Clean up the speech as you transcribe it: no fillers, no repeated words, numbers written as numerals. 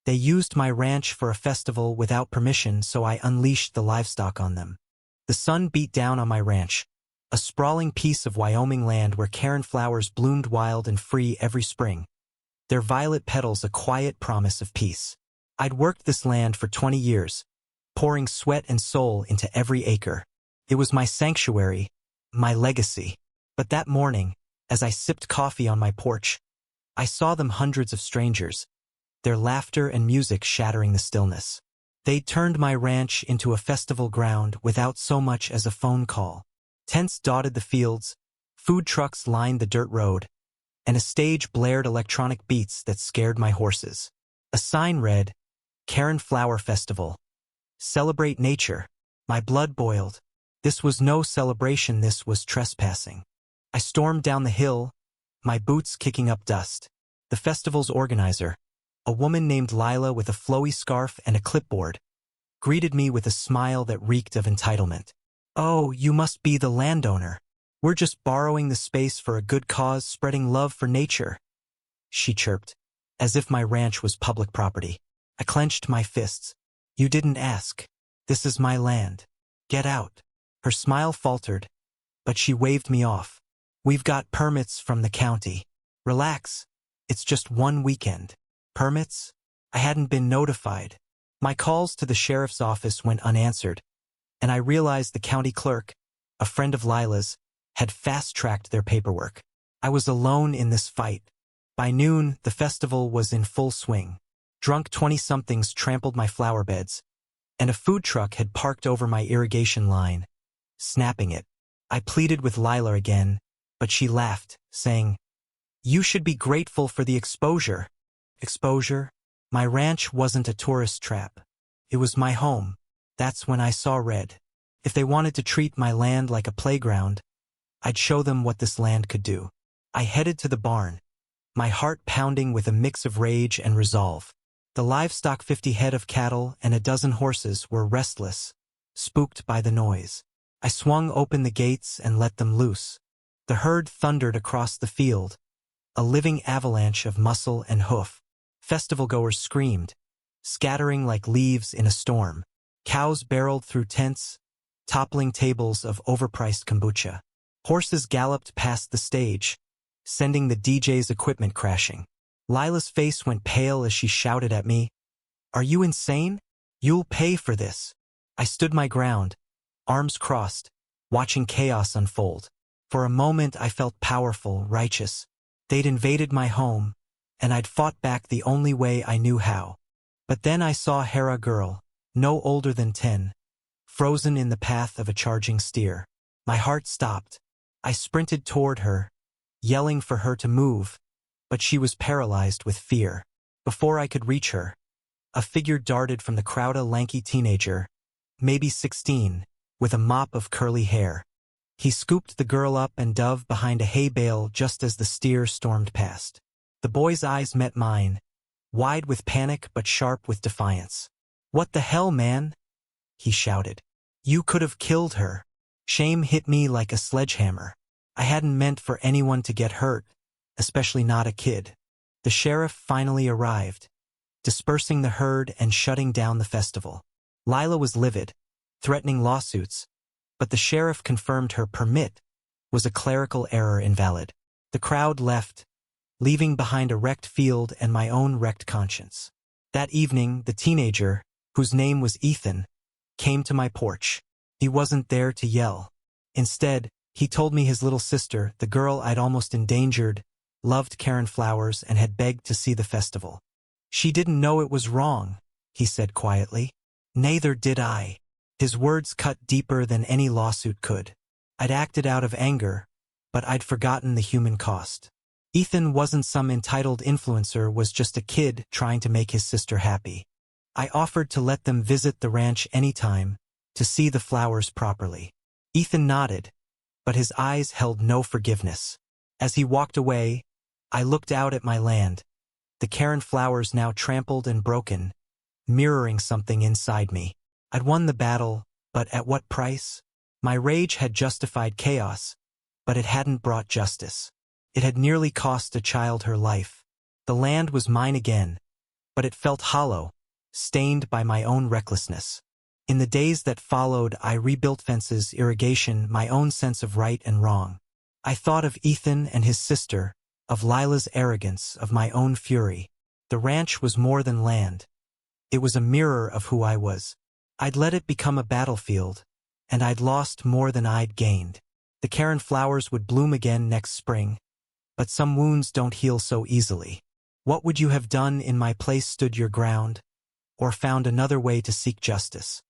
They used my ranch for a festival without permission, so I unleashed the livestock on them. The sun beat down on my ranch, a sprawling piece of Wyoming land where Karen flowers bloomed wild and free every spring, their violet petals a quiet promise of peace. I'd worked this land for 20 years, pouring sweat and soul into every acre. It was my sanctuary, my legacy. But that morning, as I sipped coffee on my porch, I saw them hundreds of strangers, their laughter and music shattering the stillness. They'd turned my ranch into a festival ground without so much as a phone call. Tents dotted the fields, food trucks lined the dirt road, and a stage blared electronic beats that scared my horses. A sign read, Karen Flower Festival. Celebrate nature. My blood boiled. This was no celebration, this was trespassing. I stormed down the hill, my boots kicking up dust. The festival's organizer, a woman named Lila with a flowy scarf and a clipboard, greeted me with a smile that reeked of entitlement. "Oh, you must be the landowner. We're just borrowing the space for a good cause, spreading love for nature," she chirped, as if my ranch was public property. I clenched my fists. "You didn't ask. This is my land. Get out." Her smile faltered, but she waved me off. "We've got permits from the county. Relax. It's just one weekend." Permits? I hadn't been notified. My calls to the sheriff's office went unanswered, and I realized the county clerk, a friend of Lila's, had fast-tracked their paperwork. I was alone in this fight. By noon, the festival was in full swing. Drunk 20-somethings trampled my flower beds, and a food truck had parked over my irrigation line, snapping it. I pleaded with Lila again, but she laughed, saying, "You should be grateful for the exposure." Exposure? My ranch wasn't a tourist trap. It was my home. That's when I saw red. If they wanted to treat my land like a playground, I'd show them what this land could do. I headed to the barn, my heart pounding with a mix of rage and resolve. The livestock, 50 head of cattle and a dozen horses, were restless, spooked by the noise. I swung open the gates and let them loose. The herd thundered across the field, a living avalanche of muscle and hoof. Festival-goers screamed, scattering like leaves in a storm. Cows barreled through tents, toppling tables of overpriced kombucha. Horses galloped past the stage, sending the DJ's equipment crashing. Lila's face went pale as she shouted at me, "Are you insane? You'll pay for this." I stood my ground, arms crossed, watching chaos unfold. For a moment I felt powerful, righteous. They'd invaded my home, and I'd fought back the only way I knew how. But then I saw Hera girl, no older than 10, frozen in the path of a charging steer. My heart stopped. I sprinted toward her, yelling for her to move, but she was paralyzed with fear. Before I could reach her, a figure darted from the crowd, a lanky teenager, maybe 16, with a mop of curly hair. He scooped the girl up and dove behind a hay bale just as the steer stormed past. The boy's eyes met mine, wide with panic but sharp with defiance. "What the hell, man?" he shouted. "You could have killed her." Shame hit me like a sledgehammer. I hadn't meant for anyone to get hurt, especially not a kid. The sheriff finally arrived, dispersing the herd and shutting down the festival. Lila was livid, threatening lawsuits, but the sheriff confirmed her permit was a clerical error, invalid. The crowd left, leaving behind a wrecked field and my own wrecked conscience. That evening, the teenager, whose name was Ethan, came to my porch. He wasn't there to yell. Instead, he told me his little sister, the girl I'd almost endangered, loved Karen flowers and had begged to see the festival. "She didn't know it was wrong," he said quietly. "Neither did I." His words cut deeper than any lawsuit could. I'd acted out of anger, but I'd forgotten the human cost. Ethan wasn't some entitled influencer, was just a kid trying to make his sister happy. I offered to let them visit the ranch anytime, to see the flowers properly. Ethan nodded, but his eyes held no forgiveness. As he walked away, I looked out at my land, the Karen flowers now trampled and broken, mirroring something inside me. I'd won the battle, but at what price? My rage had justified chaos, but it hadn't brought justice. It had nearly cost a child her life. The land was mine again, but it felt hollow, stained by my own recklessness. In the days that followed, I rebuilt fences, irrigation, my own sense of right and wrong. I thought of Ethan and his sister, of Lila's arrogance, of my own fury. The ranch was more than land. It was a mirror of who I was. I'd let it become a battlefield, and I'd lost more than I'd gained. The Karen flowers would bloom again next spring, but some wounds don't heal so easily. What would you have done in my place? Stood your ground, or found another way to seek justice?